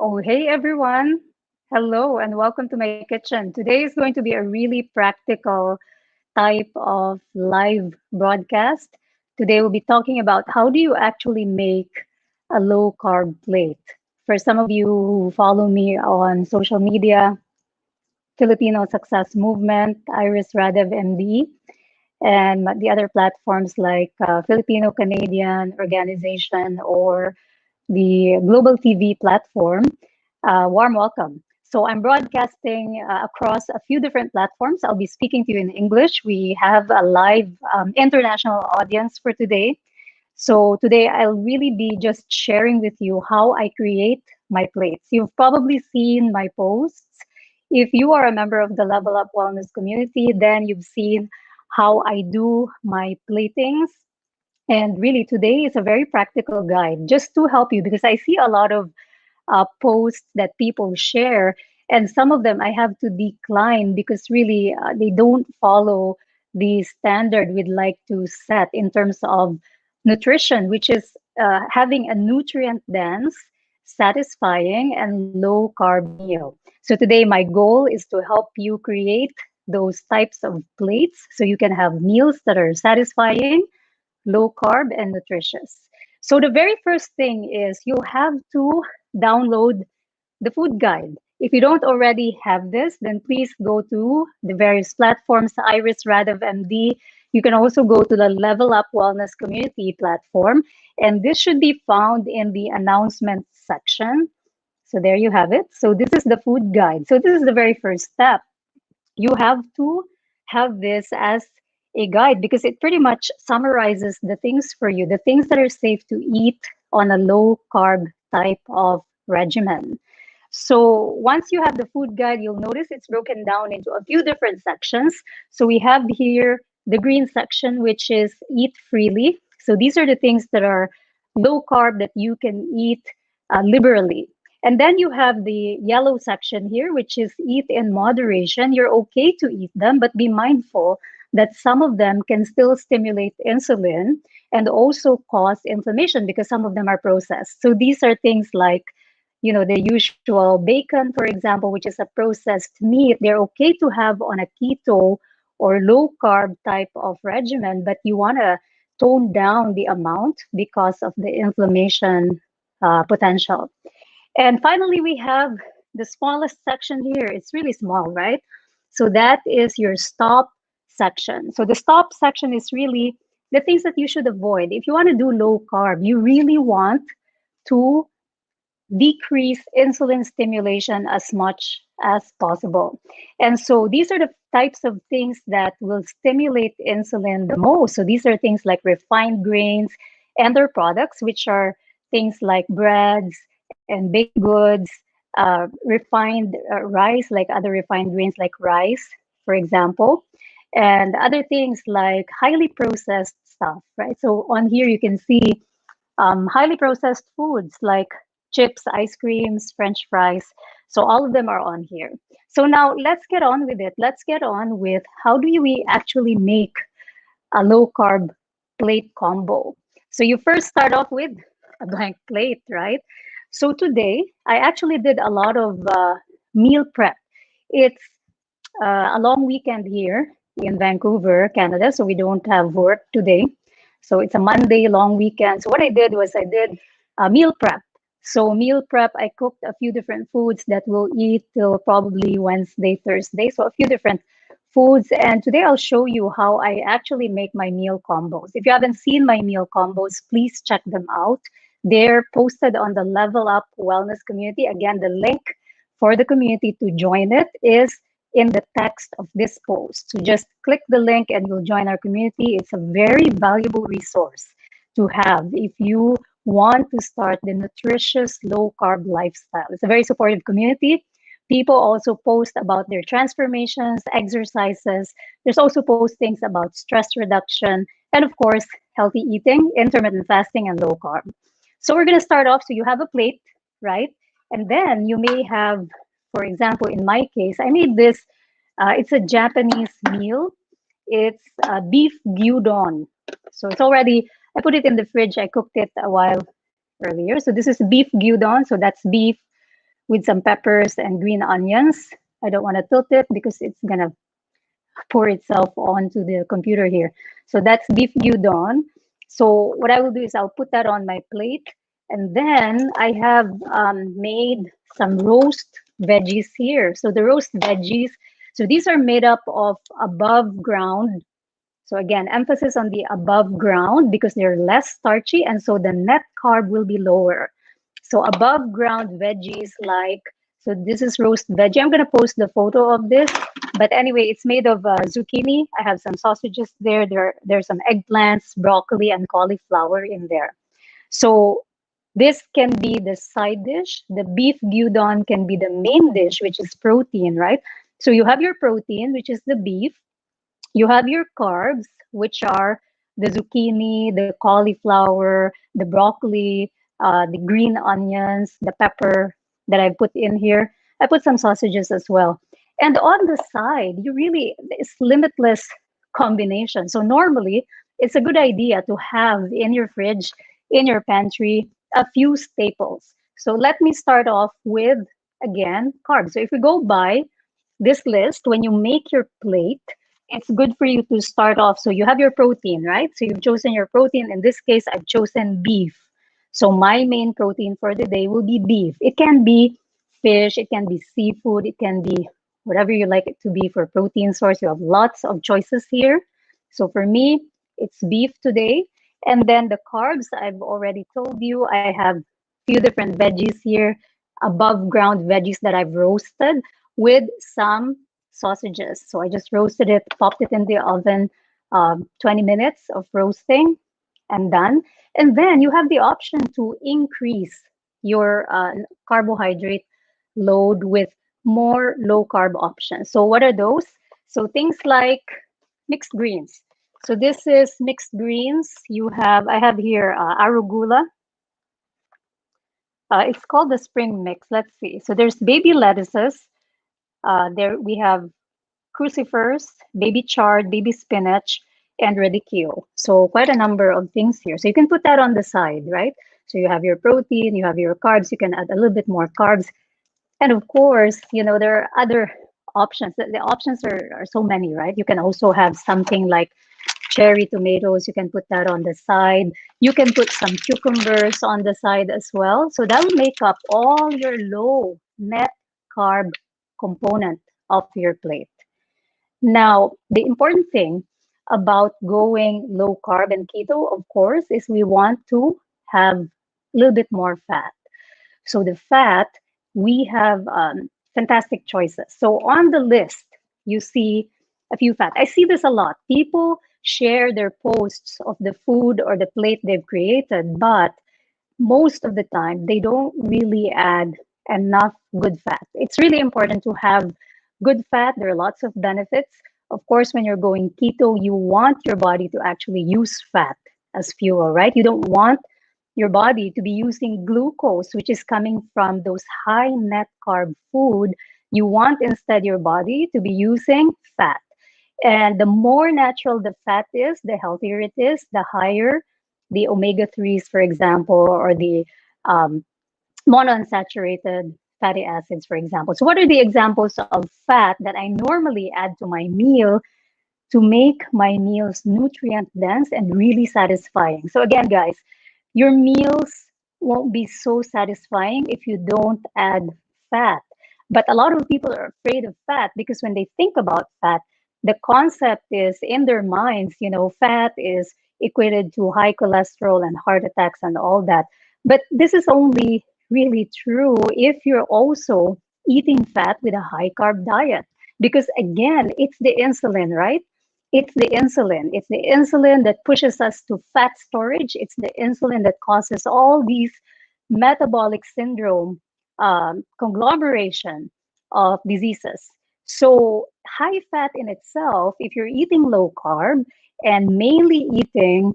Oh, hey everyone. Hello and welcome to my kitchen. Today is going to be a really practical type of live broadcast. Today we'll be talking about how do you actually make a low carb plate. For some of you who follow me on social media, Filipino Success Movement, Iris Radev MD, and the other platforms like Filipino Canadian Organization or the Global TV platform, warm welcome. So I'm broadcasting across a few different platforms. I'll be speaking to you in English. We have a live international audience for today. So today I'll really be just sharing with you how I create my plates. You've probably seen my posts. If you are a member of the Level Up Wellness community, then you've seen how I do my platings. And really, today is a very practical guide just to help you because I see a lot of posts that people share, and some of them I have to decline because really they don't follow the standard we'd like to set in terms of nutrition, which is having a nutrient dense, satisfying, and low carb meal. So today, my goal is to help you create those types of plates so you can have meals that are satisfying, low carb, and nutritious. So the very first thing is you have to download the food guide. If you don't already have this, then please go to the various platforms, Iris Radev MD. You can also go to the Level Up Wellness Community platform, and this should be found in the announcement section. So there you have it. So this is the food guide. So this is the very first step. You have to have this as a guide because it pretty much summarizes the things for you, the things that are safe to eat on a low carb type of regimen. So once you have the food guide, you'll notice it's broken down into a few different sections. So we have here the green section, which is eat freely. So these are the things that are low carb that you can eat liberally. And then you have the yellow section here, which is eat in moderation. You're okay to eat them, but be mindful that some of them can still stimulate insulin and also cause inflammation because some of them are processed. So these are things like, the usual bacon, for example, which is a processed meat. They're okay to have on a keto or low carb type of regimen, but you want to tone down the amount because of the inflammation potential. And finally, we have the smallest section here. It's really small, right? So that is your stop section. So the stop section is really the things that you should avoid. If you want to do low carb, you really want to decrease insulin stimulation as much as possible. And so these are the types of things that will stimulate insulin the most. So these are things like refined grains and their products, which are things like breads and baked goods, refined rice, like other refined grains like rice, for example, and other things like highly processed stuff, right? So on here you can see highly processed foods like chips, ice creams, French fries. So all of them are on here. So now let's get on with it. Let's get on with how do we actually make a low carb plate combo. So you first start off with a blank plate, right? So today I actually did a lot of meal prep. It's a long weekend here in Vancouver, Canada, so we don't have work today. So it's a Monday long weekend. So what I did was I did a meal prep. So meal prep, I cooked a few different foods that we'll eat till probably Wednesday, Thursday. So a few different foods. And today I'll show you how I actually make my meal combos. If you haven't seen my meal combos, please check them out. They're posted on the Level Up Wellness community. Again, the link for the community to join it is in the text of this post. So just click the link and you'll join our community. It's a very valuable resource to have if you want to start the nutritious low carb lifestyle. It's a very supportive community. People also post about their transformations, exercises. There's also postings about stress reduction and, of course, healthy eating, intermittent fasting, and low carb. So we're going to start off. So you have a plate, right? And then you may have, for example, in my case, I made this. It's a Japanese meal. It's beef gyudon. So it's already, I put it in the fridge. I cooked it a while earlier. So this is beef gyudon. So that's beef with some peppers and green onions. I don't want to tilt it because it's gonna pour itself onto the computer here. So that's beef gyudon. So what I will do is I'll put that on my plate, and then I have made some roast veggies here. So the roast veggies, so these are made up of above ground. So again, emphasis on the above ground because they're less starchy, and so the net carb will be lower. So above ground veggies like, so this is roast veggie. I'm gonna post the photo of this, but anyway, it's made of zucchini. I have some sausages there. There's some eggplants, broccoli, and cauliflower in there. So this can be the side dish. The beef gyudon can be the main dish, which is protein, right? So you have your protein, which is the beef. You have your carbs, which are the zucchini, the cauliflower, the broccoli, the green onions, the pepper that I put in here. I put some sausages as well. And on the side, you really, it's limitless combination. So normally, it's a good idea to have in your fridge, in your pantry, a few staples. So let me start off with, again, carbs. So if we go by this list, when you make your plate, it's good for you to start off. So you have your protein, right? So you've chosen your protein. In this case, I've chosen beef. So my main protein for the day will be beef. It can be fish, it can be seafood, it can be whatever you like it to be for protein source. You have lots of choices here. So for me, it's beef today. And then the carbs, I've already told you, I have few different veggies here, above ground veggies that I've roasted with some sausages. So I just roasted it, popped it in the oven, 20 minutes of roasting and done. And then you have the option to increase your carbohydrate load with more low carb options. So what are those? So things like mixed greens. So this is mixed greens. I have here arugula. It's called the spring mix. Let's see. So there's baby lettuces. There we have crucifers, baby chard, baby spinach, and radicchio. So quite a number of things here. So you can put that on the side, right? So you have your protein, you have your carbs, you can add a little bit more carbs. And of course, there are other options. The options are so many, right? You can also have something like cherry tomatoes. You can put that on the side. You can put some cucumbers on the side as well. So that will make up all your low net carb component of your plate. Now, the important thing about going low carb and keto, of course, is we want to have a little bit more fat. So the fat, we have fantastic choices. So on the list, you see a few fat. I see this a lot. People share their posts of the food or the plate they've created, but most of the time they don't really add enough good fat. It's really important to have good fat. There are lots of benefits. Of course, when you're going keto, you want your body to actually use fat as fuel, right? You don't want your body to be using glucose, which is coming from those high net carb food. You want instead your body to be using fat. And the more natural the fat is, the healthier it is, the higher the omega 3s, for example, or the um, monounsaturated fatty acids, for example. So, what are the examples of fat that I normally add to my meal to make my meals nutrient dense and really satisfying? So, again, guys, your meals won't be so satisfying if you don't add fat. But a lot of people are afraid of fat because when they think about fat, the concept is in their minds, fat is equated to high cholesterol and heart attacks and all that. But this is only really true if you're also eating fat with a high carb diet. Because again, it's the insulin, right? It's the insulin. It's the insulin that pushes us to fat storage. It's the insulin that causes all these metabolic syndrome conglomeration of diseases. So, high fat in itself, if you're eating low carb and mainly eating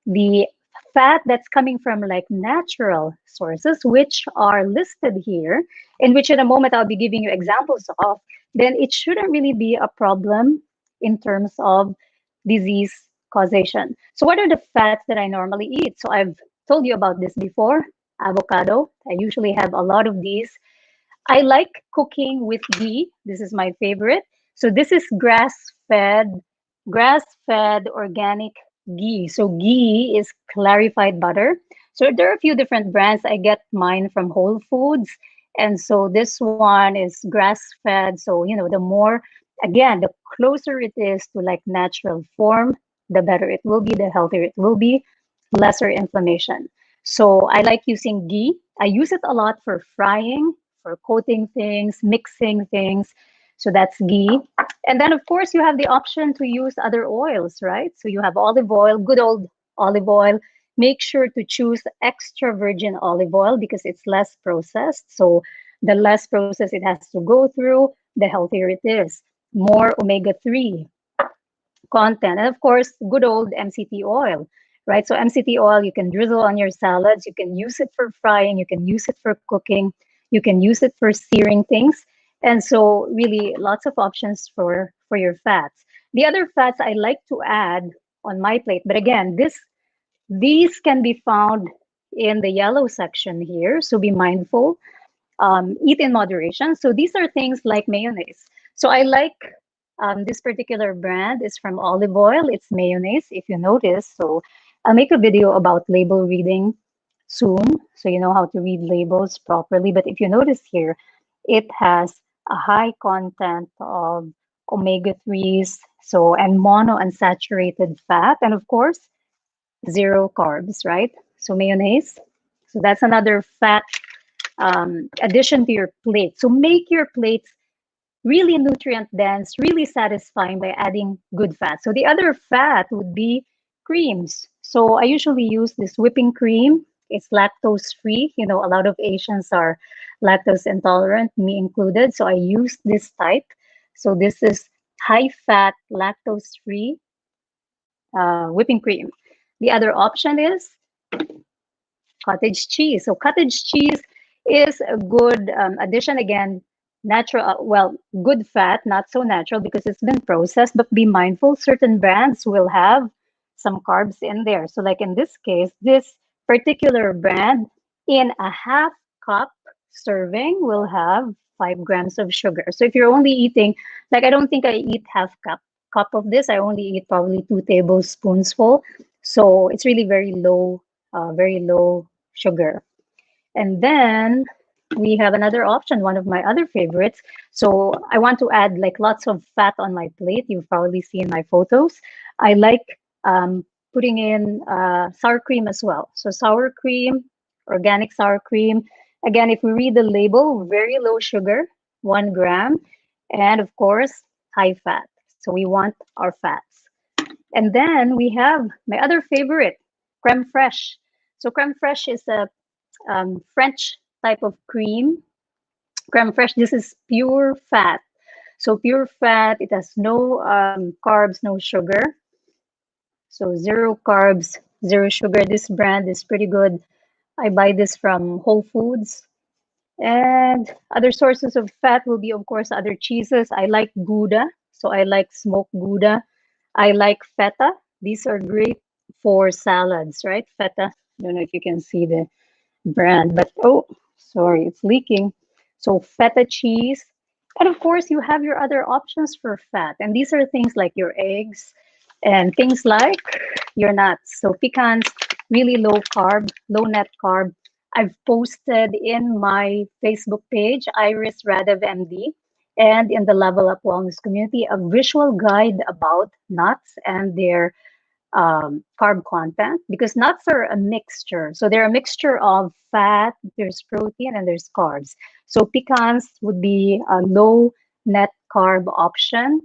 the fat that's coming from like natural sources, which are listed here, in which in a moment I'll be giving you examples of, then it shouldn't really be a problem in terms of disease causation. So, what are the fats that I normally eat? So, I've told you about this before. Avocado. I usually have a lot of these I like cooking with ghee. This is my favorite. So this is grass-fed organic ghee. So ghee is clarified butter. So there are a few different brands. I get mine from Whole Foods. And so this one is grass-fed. So, the more, again, the closer it is to like natural form, the better it will be, the healthier it will be, lesser inflammation. So I like using ghee. I use it a lot for frying, for coating things, mixing things. So that's ghee. And then, of course, you have the option to use other oils, right? So you have olive oil, good old olive oil. Make sure to choose extra virgin olive oil because it's less processed. So the less process it has to go through, the healthier it is. More omega 3 content. And of course, good old MCT oil, right? So MCT oil, you can drizzle on your salads, you can use it for frying, you can use it for cooking, you can use it for searing things. And so really lots of options for your fats. The other fats I like to add on my plate, but again, these can be found in the yellow section here, so be mindful. Eat in moderation. So these are things like mayonnaise. So I like this particular brand is from olive oil. It's mayonnaise, if you notice. So I'll make a video about label reading soon, so you know how to read labels properly. But if you notice here, it has a high content of omega 3s, so and monounsaturated fat, and of course, zero carbs, right? So mayonnaise. So that's another fat addition to your plate. So make your plates really nutrient dense, really satisfying by adding good fat. So the other fat would be creams. So I usually use this whipping cream. It's lactose free. A lot of Asians are lactose intolerant, me included. So I use this type. So this is high fat, lactose free whipping cream. The other option is cottage cheese. So cottage cheese is a good addition. Again, natural, well, good fat, not so natural because it's been processed, but be mindful, certain brands will have some carbs in there. So like in this case, this particular brand in a half cup serving will have 5 grams of sugar. So if you're only eating, like I don't think I eat half cup of this, I only eat probably 2 tablespoons full. So it's really very low sugar. And then we have another option, one of my other favorites. So I want to add like lots of fat on my plate. You've probably seen my photos. I like putting in sour cream as well. So sour cream, organic sour cream. Again, if we read the label, very low sugar, 1 gram, and of course, high fat. So we want our fats. And then we have my other favorite, creme fraiche. So creme fraiche is a French type of cream. Creme fraiche, this is pure fat. So pure fat, it has no carbs, no sugar. So zero carbs, zero sugar. This brand is pretty good. I buy this from Whole Foods. And other sources of fat will be, of course, other cheeses. I like Gouda, so I like smoked Gouda. I like feta. These are great for salads, right? Feta. I don't know if you can see the brand, but oh, sorry, it's leaking. So feta cheese. And of course, you have your other options for fat. And these are things like your eggs and things like your nuts. So pecans, really low carb, low net carb. I've posted in my Facebook page, Iris Radev MD, and in the Level Up Wellness community, a visual guide about nuts and their carb content because nuts are a mixture. So they're a mixture of fat, there's protein, and there's carbs. So pecans would be a low net carb option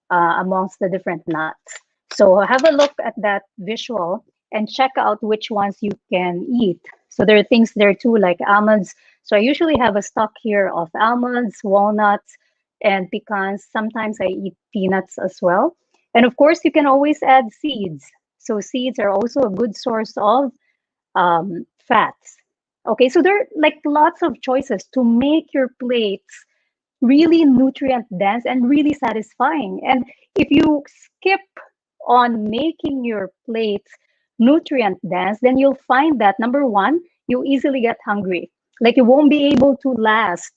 amongst the different nuts. So have a look at that visual and check out which ones you can eat. So there are things there too, like almonds. So I usually have a stock here of almonds, walnuts, and pecans. Sometimes I eat peanuts as well. And of course, you can always add seeds. So seeds are also a good source of fats. Okay, so there are like lots of choices to make your plates really nutrient dense and really satisfying. And if you skip on making your plates nutrient dense, then you'll find that number one, you easily get hungry. Like you won't be able to last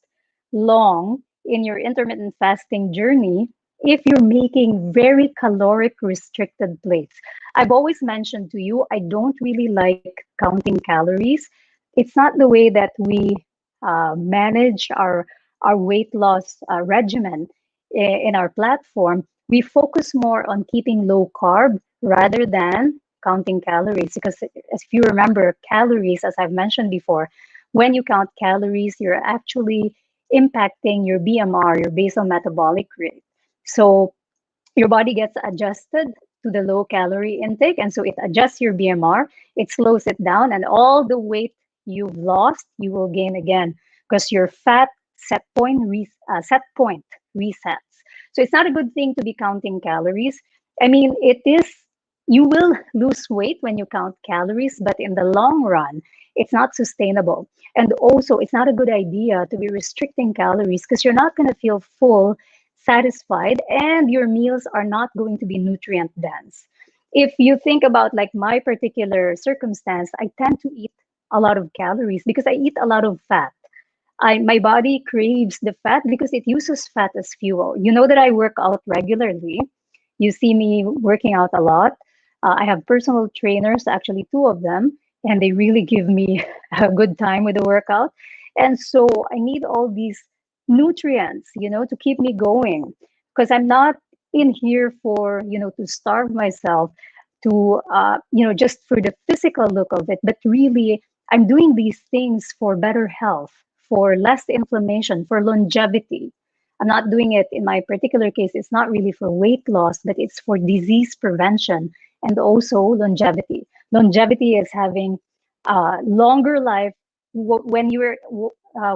long in your intermittent fasting journey if you're making very caloric restricted plates. I've always mentioned to you, I don't really like counting calories. It's not the way that we manage our weight loss regimen in our platform. We focus more on keeping low carb rather than counting calories. Because if you remember, calories, as I've mentioned before, when you count calories, you're actually impacting your BMR, your basal metabolic rate. So your body gets adjusted to the low calorie intake, and so it adjusts your BMR, it slows it down, and all the weight you've lost you will gain again, because your fat set point resets. So it's not a good thing to be counting calories. I mean, it is, you will lose weight when you count calories, but in the long run it's not sustainable. And also, it's not a good idea to be restricting calories, because you're not going to feel full, satisfied, and your meals are not going to be nutrient dense. If you think about like my particular circumstance, I tend to eat a lot of calories because I eat a lot of fat. My body craves the fat because it uses fat as fuel. You know that I work out regularly. You see me working out a lot. I have personal trainers, actually two of them, and they really give me a good time with the workout. And so I need all these nutrients, to keep me going, because I'm not in here for, to starve myself, to, just for the physical look of it, but really I'm doing these things for better health, for less inflammation, for longevity. I'm not doing it, in my particular case, it's not really for weight loss, but it's for disease prevention and also longevity. Longevity is having longer life when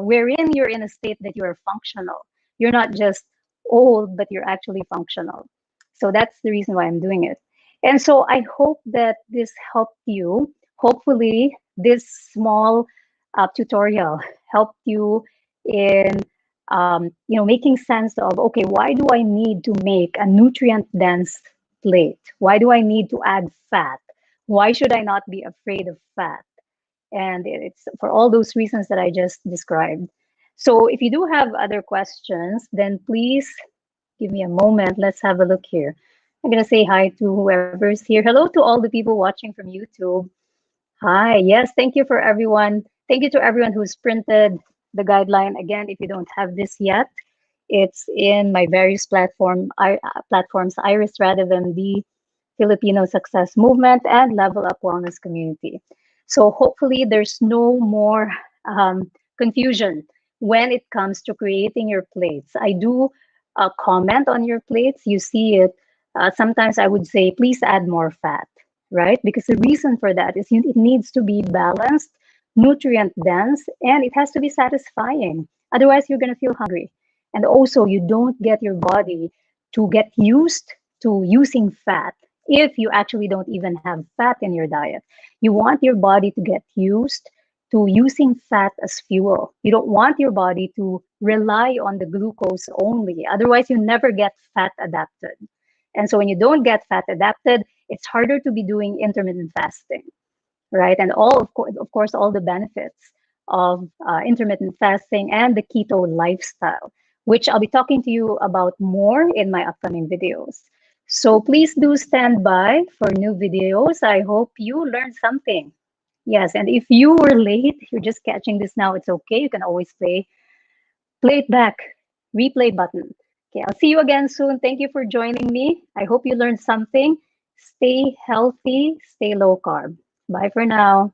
wherein you're in a state that you are functional. You're not just old, but you're actually functional. So that's the reason why I'm doing it. And so I hope that this helped you. Hopefully, this small tutorial helped you in making sense of, okay, why do I need to make a nutrient dense plate? Why do I need to add fat? Why should I not be afraid of fat? And it's for all those reasons that I just described. So if you do have other questions, then please give me a moment. Let's have a look here. I'm going to say hi to whoever's here. Hello to all the people watching from YouTube. Hi. Yes, thank you for everyone. Thank you to everyone who's printed the guideline. Again, if you don't have this yet, it's in my various platforms, Iris rather than the Filipino Success Movement and Level Up Wellness Community. So hopefully there's no more confusion when it comes to creating your plates. I do comment on your plates. You see it. Sometimes I would say, please add more fat, right? Because the reason for that is it needs to be balanced, nutrient dense, and it has to be satisfying. Otherwise, you're going to feel hungry. And also, you don't get your body to get used to using fat if you actually don't even have fat in your diet. You want your body to get used to using fat as fuel. You don't want your body to rely on the glucose only. Otherwise, you never get fat adapted. And so when you don't get fat adapted, it's harder to be doing intermittent fasting, right? And of course, all the benefits of intermittent fasting and the keto lifestyle, which I'll be talking to you about more in my upcoming videos. So please do stand by for new videos. I hope you learned something. Yes, and if you were late, you're just catching this now, it's okay. You can always play it back, replay button. Okay, I'll see you again soon. Thank you for joining me. I hope you learned something. Stay healthy, stay low carb. Bye for now.